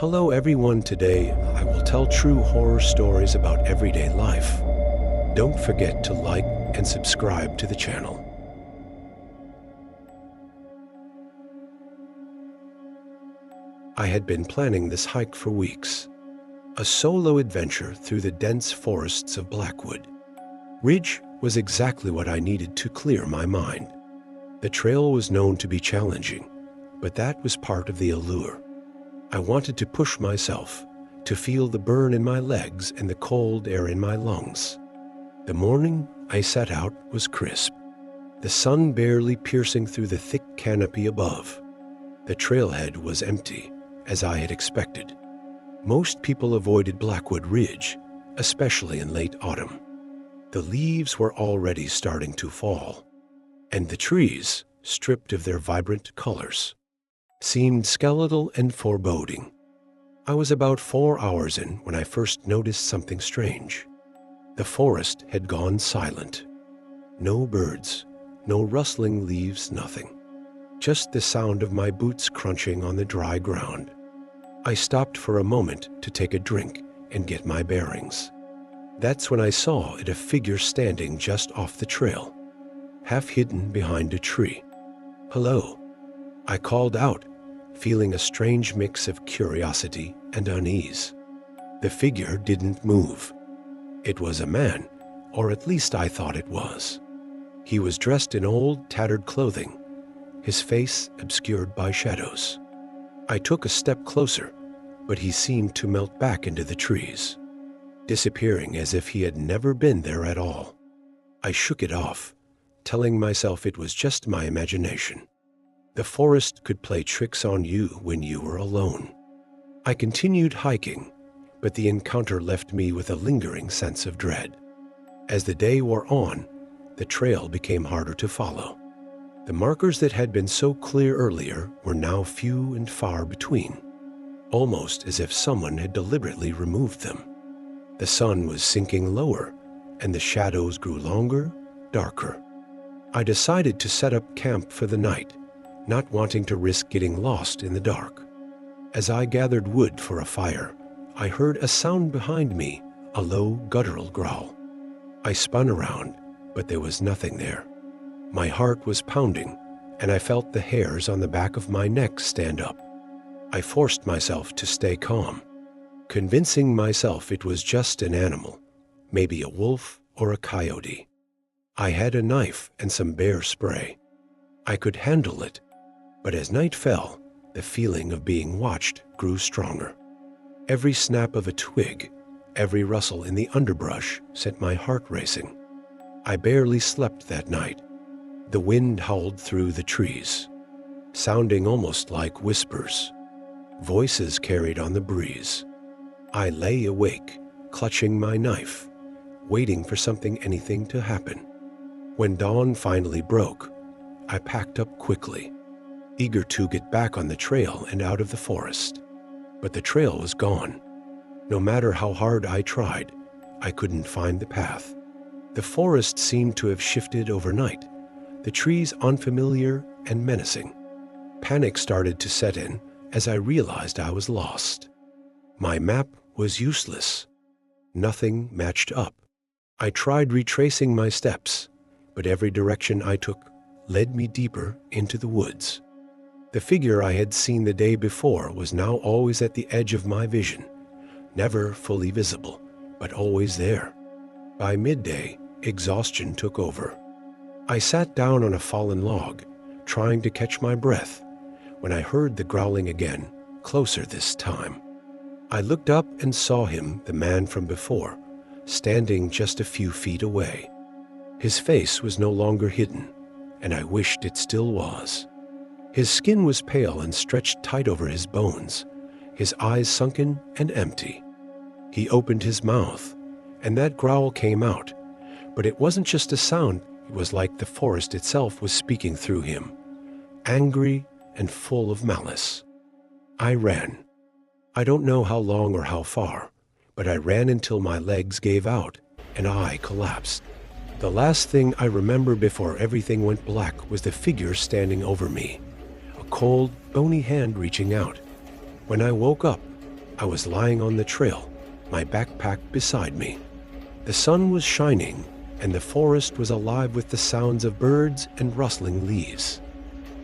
Hello everyone, today I will tell true horror stories about everyday life. Don't forget to like and subscribe to the channel. I had been planning this hike for weeks. A solo adventure through the dense forests of Blackwood. Ridge was exactly what I needed to clear my mind. The trail was known to be challenging, but that was part of the allure. I wanted to push myself, to feel the burn in my legs and the cold air in my lungs. The morning I set out was crisp, the sun barely piercing through the thick canopy above. The trailhead was empty, as I had expected. Most people avoided Blackwood Ridge, especially in late autumn. The leaves were already starting to fall, and the trees, stripped of their vibrant colors, seemed skeletal and foreboding. I was about 4 hours in when I first noticed something strange. The forest had gone silent. No birds, no rustling leaves, nothing. Just the sound of my boots crunching on the dry ground. I stopped for a moment to take a drink and get my bearings. That's when I saw a figure standing just off the trail, half hidden behind a tree. "Hello," I called out, feeling a strange mix of curiosity and unease. The figure didn't move. It was a man, or at least I thought it was. He was dressed in old, tattered clothing, his face obscured by shadows. I took a step closer, but he seemed to melt back into the trees, disappearing as if he had never been there at all. I shook it off, telling myself it was just my imagination. The forest could play tricks on you when you were alone. I continued hiking, but the encounter left me with a lingering sense of dread. As the day wore on, the trail became harder to follow. The markers that had been so clear earlier were now few and far between, almost as if someone had deliberately removed them. The sun was sinking lower, and the shadows grew longer, darker. I decided to set up camp for the night, not wanting to risk getting lost in the dark. As I gathered wood for a fire, I heard a sound behind me, a low, guttural growl. I spun around, but there was nothing there. My heart was pounding, and I felt the hairs on the back of my neck stand up. I forced myself to stay calm, convincing myself it was just an animal, maybe a wolf or a coyote. I had a knife and some bear spray. I could handle it, but as night fell, the feeling of being watched grew stronger. Every snap of a twig, every rustle in the underbrush sent my heart racing. I barely slept that night. The wind howled through the trees, sounding almost like whispers. Voices carried on the breeze. I lay awake, clutching my knife, waiting for anything to happen. When dawn finally broke, I packed up quickly, eager to get back on the trail and out of the forest. But the trail was gone. No matter how hard I tried, I couldn't find the path. The forest seemed to have shifted overnight, the trees unfamiliar and menacing. Panic started to set in as I realized I was lost. My map was useless. Nothing matched up. I tried retracing my steps, but every direction I took led me deeper into the woods. The figure I had seen the day before was now always at the edge of my vision, never fully visible, but always there. By midday, exhaustion took over. I sat down on a fallen log, trying to catch my breath, when I heard the growling again, closer this time. I looked up and saw him, the man from before, standing just a few feet away. His face was no longer hidden, and I wished it still was. His skin was pale and stretched tight over his bones, his eyes sunken and empty. He opened his mouth, and that growl came out, but it wasn't just a sound. It was like the forest itself was speaking through him, angry and full of malice. I ran. I don't know how long or how far, but I ran until my legs gave out and I collapsed. The last thing I remember before everything went black was the figure standing over me, a cold, bony hand reaching out. When I woke up, I was lying on the trail, my backpack beside me. The sun was shining, and the forest was alive with the sounds of birds and rustling leaves.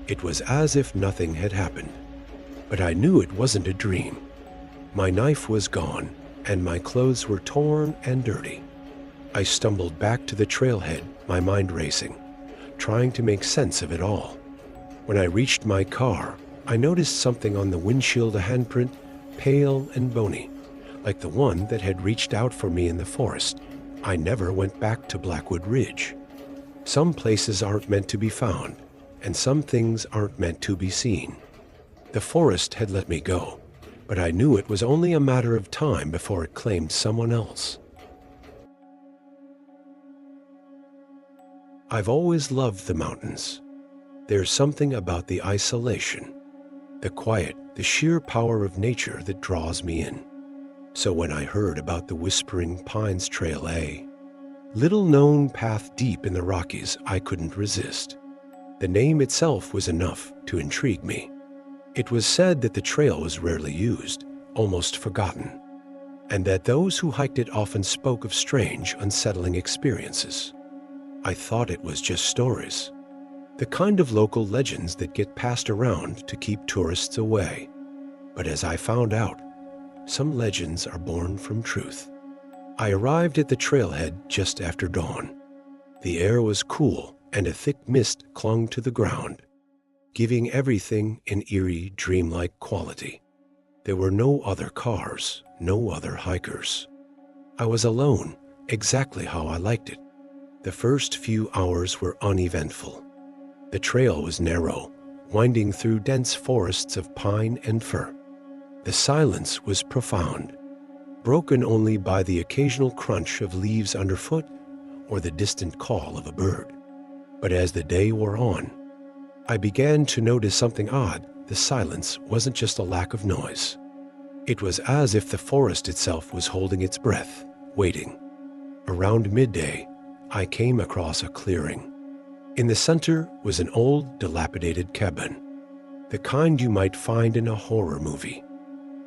It was as if nothing had happened. But I knew it wasn't a dream. My knife was gone, and my clothes were torn and dirty. I stumbled back to the trailhead, my mind racing, trying to make sense of it all. When I reached my car, I noticed something on the windshield, a handprint, pale and bony, like the one that had reached out for me in the forest. I never went back to Blackwood Ridge. Some places aren't meant to be found, and some things aren't meant to be seen. The forest had let me go, but I knew it was only a matter of time before it claimed someone else. I've always loved the mountains. There's something about the isolation, the quiet, the sheer power of nature that draws me in. So when I heard about the Whispering Pines Trail, a little-known path deep in the Rockies, I couldn't resist. The name itself was enough to intrigue me. It was said that the trail was rarely used, almost forgotten, and that those who hiked it often spoke of strange, unsettling experiences. I thought it was just stories, the kind of local legends that get passed around to keep tourists away. But as I found out, some legends are born from truth. I arrived at the trailhead just after dawn. The air was cool, and a thick mist clung to the ground, giving everything an eerie, dreamlike quality. There were no other cars, no other hikers. I was alone, exactly how I liked it. The first few hours were uneventful. The trail was narrow, winding through dense forests of pine and fir. The silence was profound, broken only by the occasional crunch of leaves underfoot or the distant call of a bird. But as the day wore on, I began to notice something odd. The silence wasn't just a lack of noise. It was as if the forest itself was holding its breath, waiting. Around midday, I came across a clearing. In the center was an old, dilapidated cabin, the kind you might find in a horror movie.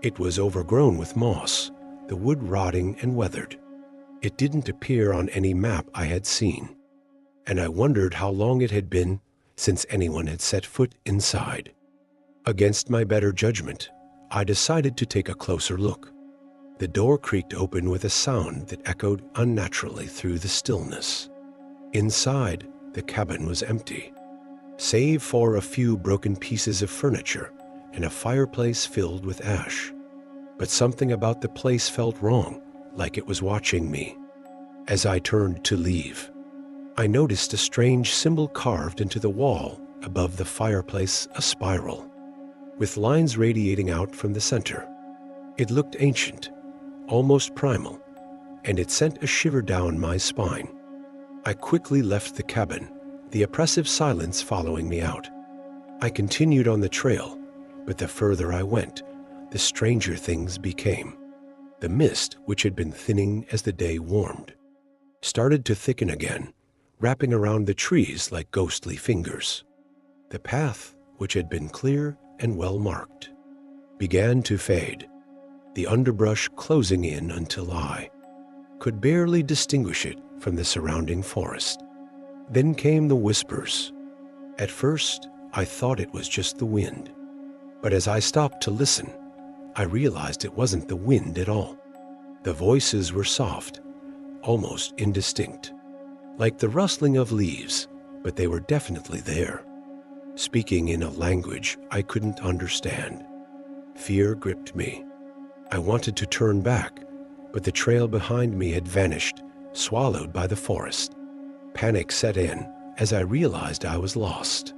It was overgrown with moss, the wood rotting and weathered. It didn't appear on any map I had seen, and I wondered how long it had been since anyone had set foot inside. Against my better judgment, I decided to take a closer look. The door creaked open with a sound that echoed unnaturally through the stillness. Inside, the cabin was empty, save for a few broken pieces of furniture and a fireplace filled with ash. But something about the place felt wrong, like it was watching me. As I turned to leave, I noticed a strange symbol carved into the wall above the fireplace, a spiral, with lines radiating out from the center. It looked ancient, almost primal, and it sent a shiver down my spine. I quickly left the cabin, the oppressive silence following me out. I continued on the trail, but the further I went, the stranger things became. The mist, which had been thinning as the day warmed, started to thicken again, wrapping around the trees like ghostly fingers. The path, which had been clear and well marked, began to fade, the underbrush closing in until I could barely distinguish it from the surrounding forest. Then came the whispers. At first, I thought it was just the wind, but as I stopped to listen, I realized it wasn't the wind at all. The voices were soft, almost indistinct, like the rustling of leaves, but they were definitely there, speaking in a language I couldn't understand. Fear gripped me. I wanted to turn back, but the trail behind me had vanished, swallowed by the forest. Panic set in as I realized I was lost.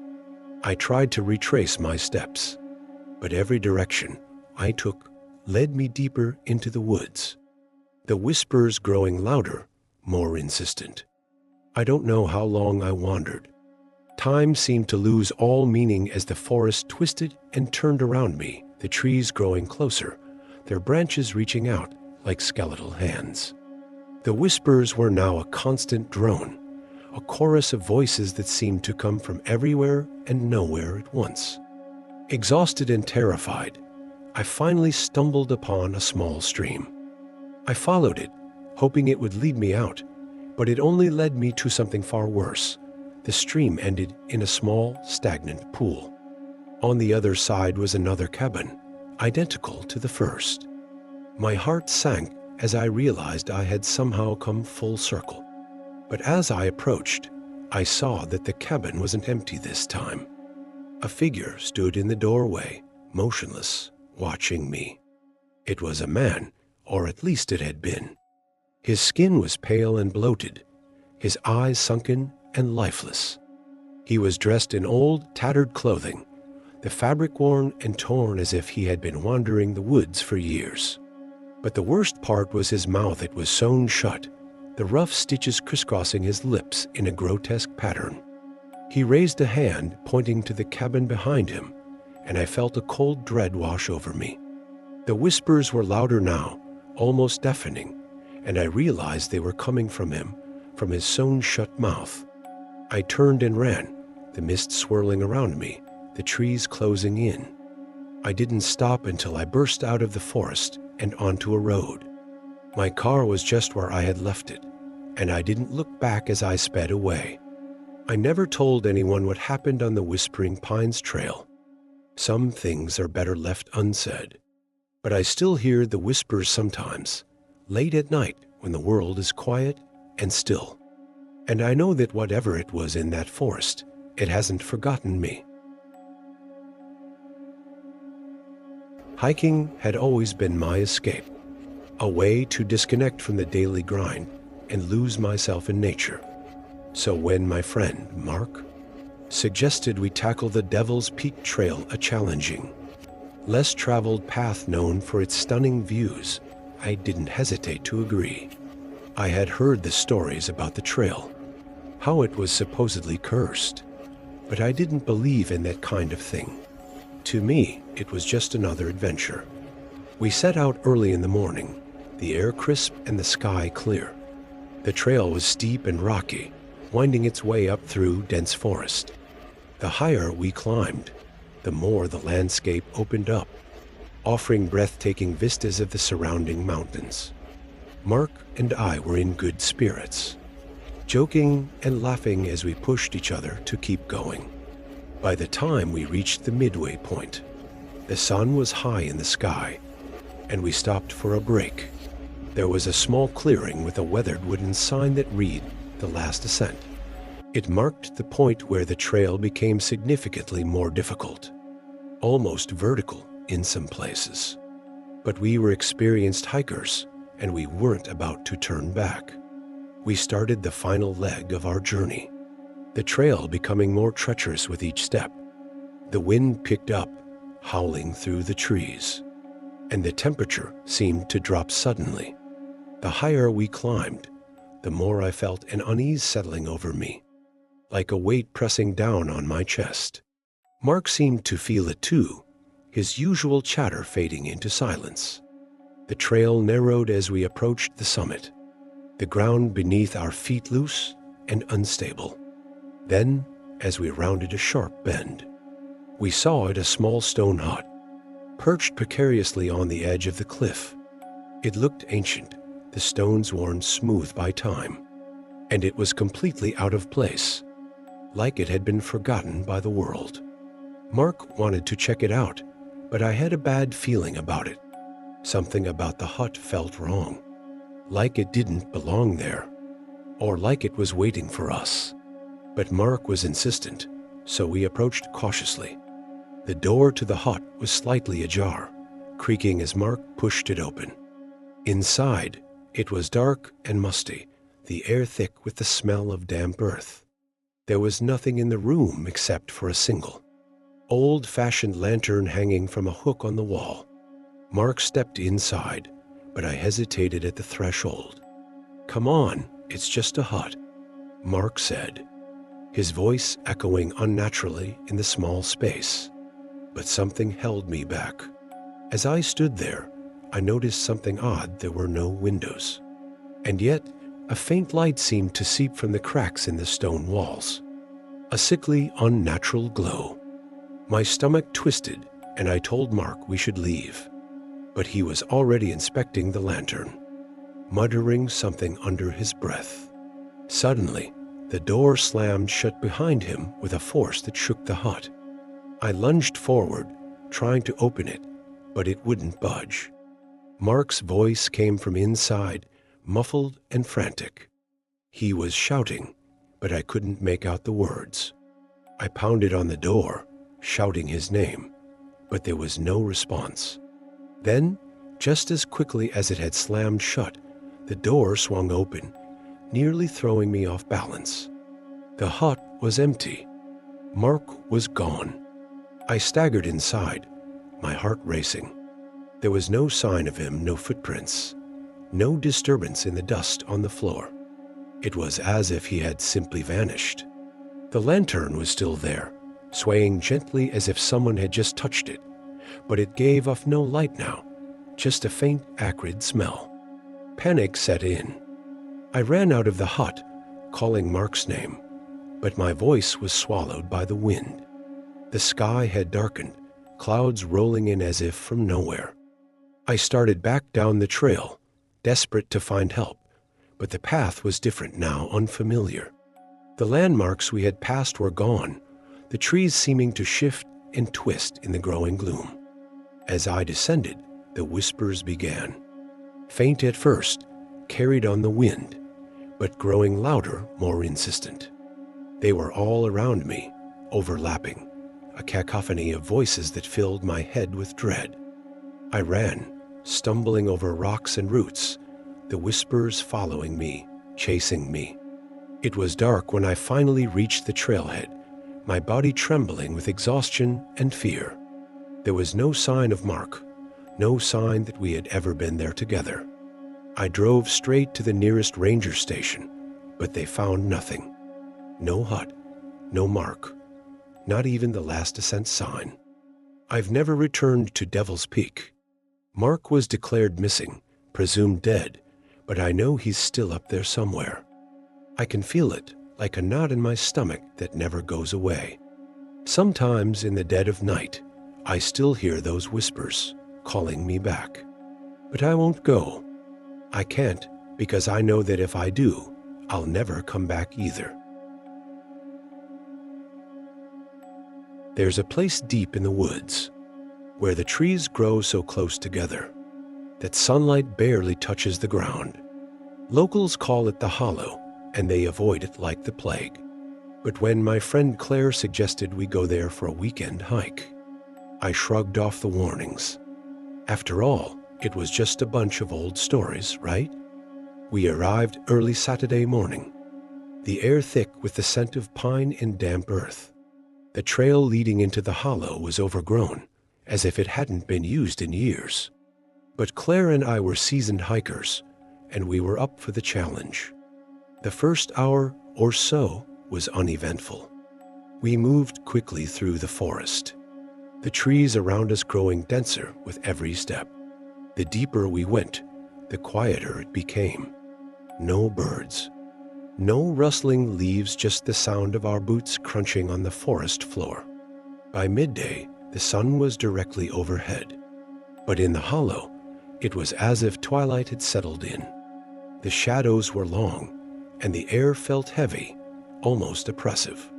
I tried to retrace my steps, but every direction I took led me deeper into the woods, the whispers growing louder, more insistent. I don't know how long I wandered. Time seemed to lose all meaning as the forest twisted and turned around me, the trees growing closer, their branches reaching out like skeletal hands. The whispers were now a constant drone, a chorus of voices that seemed to come from everywhere and nowhere at once. Exhausted and terrified, I finally stumbled upon a small stream. I followed it, hoping it would lead me out, but it only led me to something far worse. The stream ended in a small, stagnant pool. On the other side was another cabin, identical to the first. My heart sank as I realized I had somehow come full circle. But as I approached, I saw that the cabin wasn't empty this time. A figure stood in the doorway, motionless, watching me. It was a man, or at least it had been. His skin was pale and bloated, his eyes sunken and lifeless. He was dressed in old, tattered clothing, the fabric worn and torn as if he had been wandering the woods for years. But the worst part was his mouth. It was sewn shut, the rough stitches crisscrossing his lips in a grotesque pattern. He raised a hand, pointing to the cabin behind him, and I felt a cold dread wash over me. The whispers were louder now, almost deafening, and I realized they were coming from him, from his sewn-shut mouth. I turned and ran, the mist swirling around me, the trees closing in. I didn't stop until I burst out of the forest and onto a road. My car was just where I had left it, and I didn't look back as I sped away. I never told anyone what happened on the Whispering Pines Trail. Some things are better left unsaid. But I still hear the whispers sometimes, late at night when the world is quiet and still. And I know that whatever it was in that forest, it hasn't forgotten me. Hiking had always been my escape, a way to disconnect from the daily grind and lose myself in nature. So when my friend, Mark, suggested we tackle the Devil's Peak Trail, a challenging, less traveled path known for its stunning views, I didn't hesitate to agree. I had heard the stories about the trail, how it was supposedly cursed, but I didn't believe in that kind of thing. To me, it was just another adventure. We set out early in the morning, the air crisp and the sky clear. The trail was steep and rocky, winding its way up through dense forest. The higher we climbed, the more the landscape opened up, offering breathtaking vistas of the surrounding mountains. Mark and I were in good spirits, joking and laughing as we pushed each other to keep going. By the time we reached the midway point, the sun was high in the sky, and we stopped for a break. There was a small clearing with a weathered wooden sign that read, "The Last Ascent." It marked the point where the trail became significantly more difficult, almost vertical in some places. But we were experienced hikers, and we weren't about to turn back. We started the final leg of our journey, the trail becoming more treacherous with each step. The wind picked up, howling through the trees, and the temperature seemed to drop suddenly. The higher we climbed, the more I felt an unease settling over me, like a weight pressing down on my chest. Mark seemed to feel it too, his usual chatter fading into silence. The trail narrowed as we approached the summit, the ground beneath our feet loose and unstable. Then, as we rounded a sharp bend, we saw it a small stone hut, perched precariously on the edge of the cliff. It looked ancient, the stones worn smooth by time, and it was completely out of place, like it had been forgotten by the world. Mark wanted to check it out, but I had a bad feeling about it. Something about the hut felt wrong, like it didn't belong there, or like it was waiting for us. But Mark was insistent, so we approached cautiously. The door to the hut was slightly ajar, creaking as Mark pushed it open. Inside, it was dark and musty, the air thick with the smell of damp earth. There was nothing in the room except for a single, old-fashioned lantern hanging from a hook on the wall. Mark stepped inside, but I hesitated at the threshold. "Come on, it's just a hut," Mark said, his voice echoing unnaturally in the small space. But something held me back. As I stood there, I noticed something odd. There were no windows, and yet a faint light seemed to seep from the cracks in the stone walls. A sickly, unnatural glow. My stomach twisted and I told Mark we should leave. But he was already inspecting the lantern, muttering something under his breath. Suddenly, the door slammed shut behind him with a force that shook the hut. I lunged forward, trying to open it, but it wouldn't budge. Mark's voice came from inside, muffled and frantic. He was shouting, but I couldn't make out the words. I pounded on the door, shouting his name, but there was no response. Then, just as quickly as it had slammed shut, the door swung open, nearly throwing me off balance. The hut was empty. Mark was gone. I staggered inside, my heart racing. There was no sign of him, no footprints, no disturbance in the dust on the floor. It was as if he had simply vanished. The lantern was still there, swaying gently as if someone had just touched it, but it gave off no light now, just a faint, acrid smell. Panic set in. I ran out of the hut, calling Mark's name, but my voice was swallowed by the wind. The sky had darkened, clouds rolling in as if from nowhere. I started back down the trail, desperate to find help, but the path was different now, unfamiliar. The landmarks we had passed were gone, the trees seeming to shift and twist in the growing gloom. As I descended, the whispers began. Faint at first, carried on the wind, but growing louder, more insistent. They were all around me, overlapping, a cacophony of voices that filled my head with dread. I ran, stumbling over rocks and roots, the whispers following me, chasing me. It was dark when I finally reached the trailhead, my body trembling with exhaustion and fear. There was no sign of Mark, no sign that we had ever been there together. I drove straight to the nearest ranger station, but they found nothing. No hut, no Mark, not even the last ascent sign. I've never returned to Devil's Peak. Mark was declared missing, presumed dead, but I know he's still up there somewhere. I can feel it, like a knot in my stomach that never goes away. Sometimes in the dead of night, I still hear those whispers calling me back. But I won't go. I can't, because I know that if I do, I'll never come back either. There's a place deep in the woods, where the trees grow so close together that sunlight barely touches the ground. Locals call it the Hollow, and they avoid it like the plague. But when my friend Claire suggested we go there for a weekend hike, I shrugged off the warnings. After all, it was just a bunch of old stories, right? We arrived early Saturday morning, the air thick with the scent of pine and damp earth. The trail leading into the hollow was overgrown, as if it hadn't been used in years. But Claire and I were seasoned hikers, and we were up for the challenge. The first hour or so was uneventful. We moved quickly through the forest, the trees around us growing denser with every step. The deeper we went, the quieter it became. No birds, no rustling leaves, just the sound of our boots crunching on the forest floor. By midday, the sun was directly overhead, but in the hollow, it was as if twilight had settled in. The shadows were long, and the air felt heavy, almost oppressive.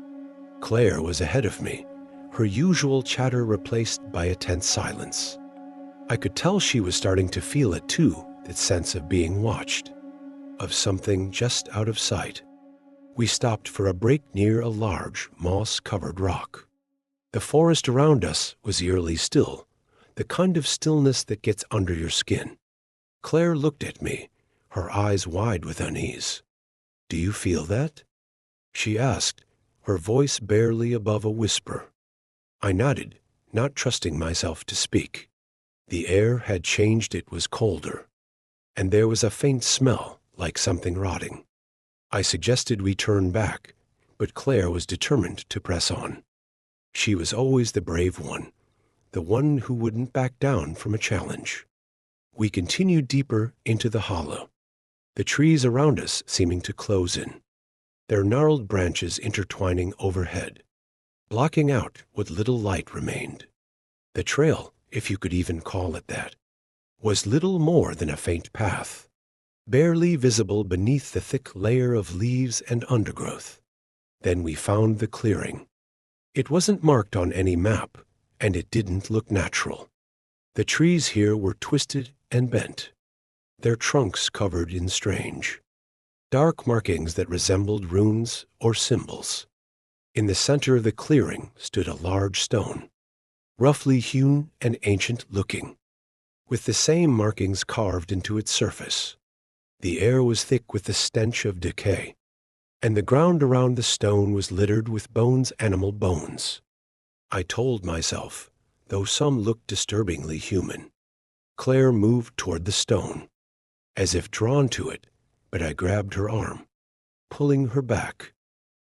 Claire was ahead of me, her usual chatter replaced by a tense silence. I could tell she was starting to feel it too, that sense of being watched, of something just out of sight. We stopped for a break near a large, moss-covered rock. The forest around us was eerily still, the kind of stillness that gets under your skin. Claire looked at me, her eyes wide with unease. "Do you feel that?" she asked, her voice barely above a whisper. I nodded, not trusting myself to speak. The air had changed, it was colder, and there was a faint smell like something rotting. I suggested we turn back, but Claire was determined to press on. She was always the brave one, the one who wouldn't back down from a challenge. We continued deeper into the hollow, the trees around us seeming to close in, their gnarled branches intertwining overhead, blocking out what little light remained. The trail, if you could even call it that, was little more than a faint path, barely visible beneath the thick layer of leaves and undergrowth. Then we found the clearing. It wasn't marked on any map, and it didn't look natural. The trees here were twisted and bent, their trunks covered in strange, dark markings that resembled runes or symbols. In the center of the clearing stood a large stone, roughly hewn and ancient-looking, with the same markings carved into its surface. The air was thick with the stench of decay, and the ground around the stone was littered with animal bones. I told myself, though some looked disturbingly human. Claire moved toward the stone, as if drawn to it, but I grabbed her arm, pulling her back.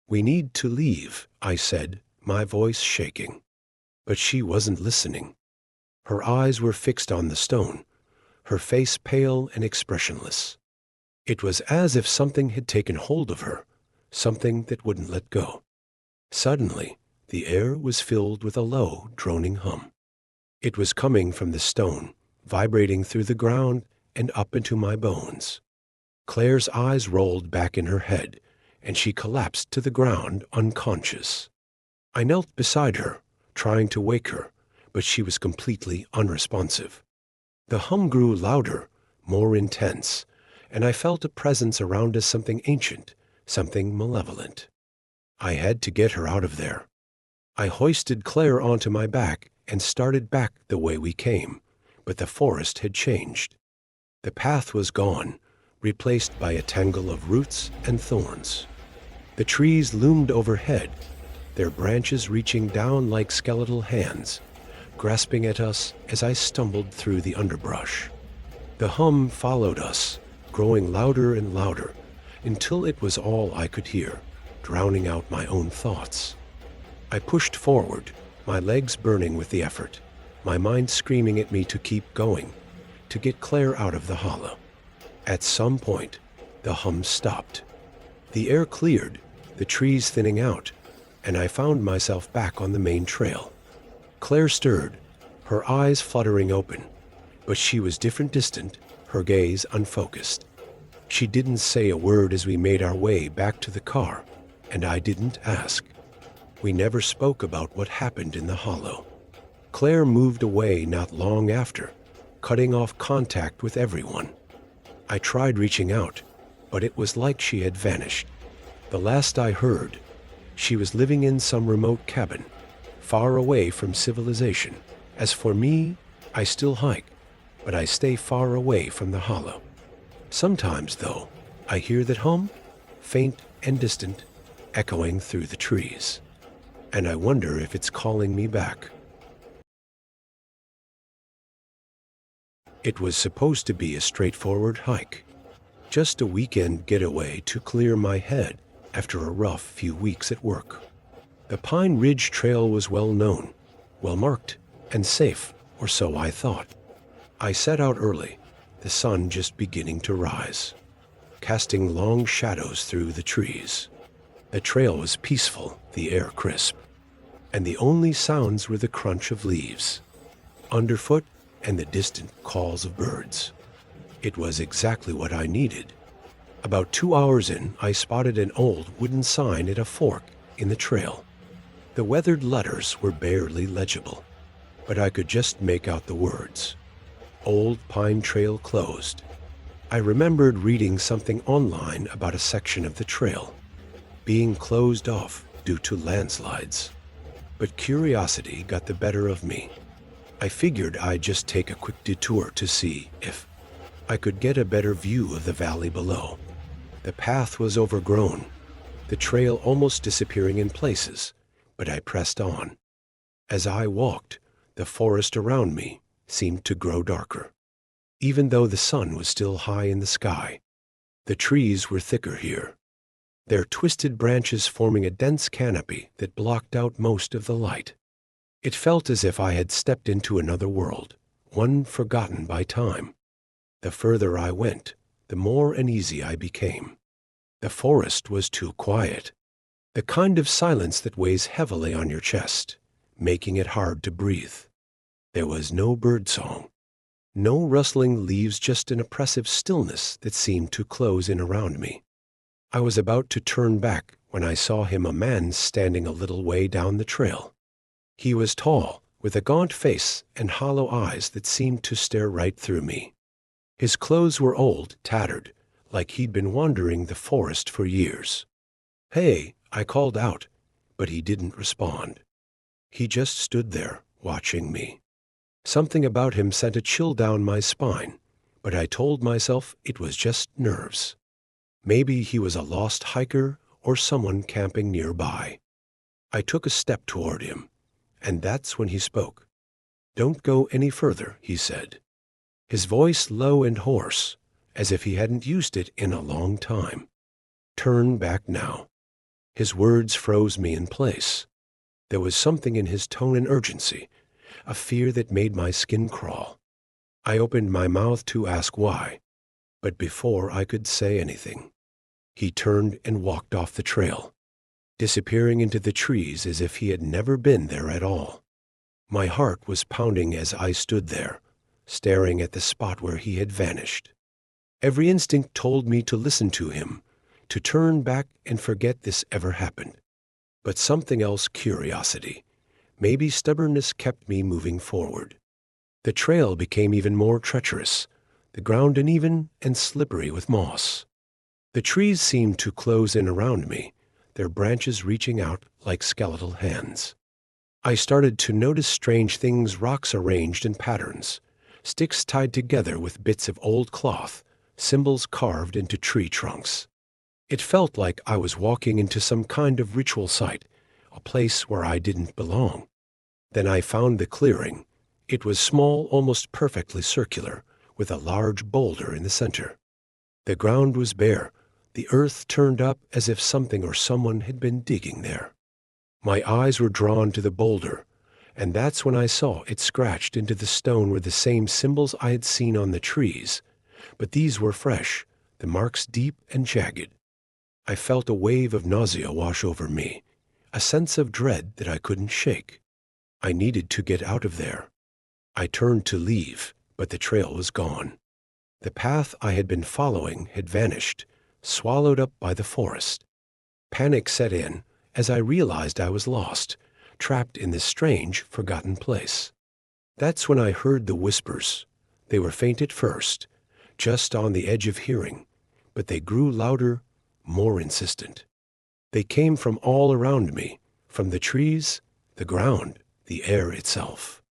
"We need to leave," I said, my voice shaking. But she wasn't listening. Her eyes were fixed on the stone, her face pale and expressionless. It was as if something had taken hold of her, something that wouldn't let go. Suddenly, the air was filled with a low, droning hum. It was coming from the stone, vibrating through the ground and up into my bones. Claire's eyes rolled back in her head, and she collapsed to the ground unconscious. I knelt beside her, trying to wake her, but she was completely unresponsive. The hum grew louder, more intense, and I felt a presence around us, something ancient, something malevolent. I had to get her out of there. I hoisted Claire onto my back and started back the way we came, but the forest had changed. The path was gone, replaced by a tangle of roots and thorns. The trees loomed overhead, their branches reaching down like skeletal hands, grasping at us as I stumbled through the underbrush. The hum followed us, growing louder and louder, until it was all I could hear, drowning out my own thoughts. I pushed forward, my legs burning with the effort, my mind screaming at me to keep going, to get Claire out of the hollow. At some point, the hum stopped. The air cleared, the trees thinning out, and I found myself back on the main trail. Claire stirred, her eyes fluttering open, but she was distant, her gaze unfocused. She didn't say a word as we made our way back to the car, and I didn't ask. We never spoke about what happened in the hollow. Claire moved away not long after, cutting off contact with everyone. I tried reaching out, but it was like she had vanished. The last I heard, she was living in some remote cabin, far away from civilization. As for me, I still hike, but I stay far away from the hollow. Sometimes, though, I hear that hum, faint and distant, echoing through the trees, and I wonder if it's calling me back. It was supposed to be a straightforward hike, just a weekend getaway to clear my head after a rough few weeks at work. The Pine Ridge Trail was well known, well marked, and safe, or so I thought. I set out early, the sun just beginning to rise, casting long shadows through the trees. The trail was peaceful, the air crisp, and the only sounds were the crunch of leaves underfoot and the distant calls of birds. It was exactly what I needed. About 2 hours in, I spotted an old wooden sign at a fork in the trail. The weathered letters were barely legible, but I could just make out the words. Old Pine Trail closed. I remembered reading something online about a section of the trail being closed off due to landslides. But curiosity got the better of me. I figured I'd just take a quick detour to see if I could get a better view of the valley below. The path was overgrown, the trail almost disappearing in places, but I pressed on. As I walked, the forest around me seemed to grow darker. Even though the sun was still high in the sky, the trees were thicker here, their twisted branches forming a dense canopy that blocked out most of the light. It felt as if I had stepped into another world, one forgotten by time. The further I went, the more uneasy I became. The forest was too quiet, the kind of silence that weighs heavily on your chest, making it hard to breathe. There was no birdsong, no rustling leaves, just an oppressive stillness that seemed to close in around me. I was about to turn back when I saw him, a man standing a little way down the trail. He was tall, with a gaunt face and hollow eyes that seemed to stare right through me. His clothes were old, tattered, like he'd been wandering the forest for years. "Hey," I called out, but he didn't respond. He just stood there, watching me. Something about him sent a chill down my spine, but I told myself it was just nerves. Maybe he was a lost hiker or someone camping nearby. I took a step toward him, and that's when he spoke. "Don't go any further," he said. His voice low and hoarse, as if he hadn't used it in a long time. "Turn back now." His words froze me in place. There was something in his tone and urgency, a fear that made my skin crawl. I opened my mouth to ask why, but before I could say anything, he turned and walked off the trail, disappearing into the trees as if he had never been there at all. My heart was pounding as I stood there, staring at the spot where he had vanished. Every instinct told me to listen to him, to turn back and forget this ever happened. But something else, curiosity, maybe stubbornness, kept me moving forward. The trail became even more treacherous, the ground uneven and slippery with moss. The trees seemed to close in around me, their branches reaching out like skeletal hands. I started to notice strange things: rocks arranged in patterns, sticks tied together with bits of old cloth, symbols carved into tree trunks. It felt like I was walking into some kind of ritual site, a place where I didn't belong. Then I found the clearing. It was small, almost perfectly circular, with a large boulder in the center. The ground was bare, the earth turned up as if something or someone had been digging there. My eyes were drawn to the boulder, and that's when I saw it scratched into the stone were the same symbols I had seen on the trees, but these were fresh, the marks deep and jagged. I felt a wave of nausea wash over me, a sense of dread that I couldn't shake. I needed to get out of there. I turned to leave, but the trail was gone. The path I had been following had vanished, swallowed up by the forest. Panic set in as I realized I was lost, trapped in this strange, forgotten place. That's when I heard the whispers. They were faint at first, just on the edge of hearing, but they grew louder, more insistent. They came from all around me, from the trees, the ground, the air itself.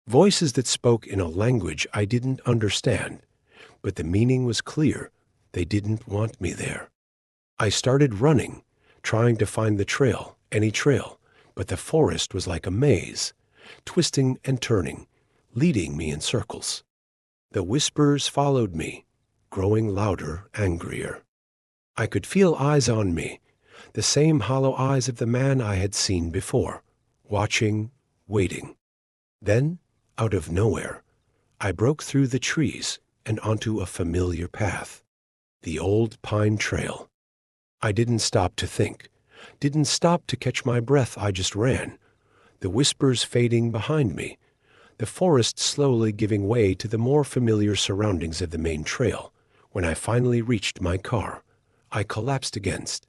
Voices that spoke in a language I didn't understand, but the meaning was clear. They didn't want me there. I started running, trying to find the trail, any trail, but the forest was like a maze, twisting and turning, leading me in circles. The whispers followed me, growing louder, angrier. I could feel eyes on me, the same hollow eyes of the man I had seen before, watching, waiting. Then, out of nowhere, I broke through the trees and onto a familiar path, the old pine trail. I didn't stop to think, didn't stop to catch my breath. I just ran, the whispers fading behind me, the forest slowly giving way to the more familiar surroundings of the main trail. When I finally reached my car, I collapsed against